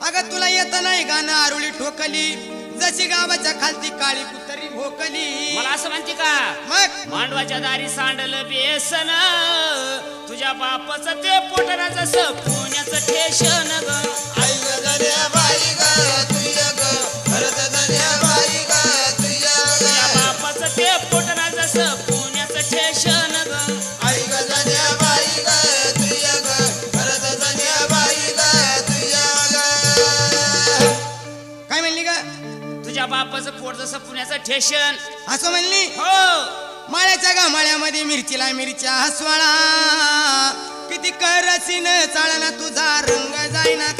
अगं तुला येत नाही गाणं आरुळी ठोकली जशी गावाच्या खालती काळी कुतरी भोकली. मला असं म्हणते का मग मांडवाच्या दारी सांडलं बेसन तुझ्या बापाचं ते पोटरा जसं पुण्याचं ठेशन ग. आई ग धन्या बाई ग तुझ्या ग भरत धन्या बाई ग तुझ्या तुझ्या बापाचं ते पोटरा जसं पुण्याचं ठेशन ग. आई ग धन्या बाई ग तुझ्या ग भरत धन्या बाई ग तुझ्या ग. काय म्हणली ग? तुझ्या बापाचं पोट जसं पुण्याचं ठेशन. असं म्हणली. हो माळ्याच्या गामाळ्यामध्ये मिरचीला मिरच्या हसवाळा किती करसीन चाळना तुझा रंग जाईना.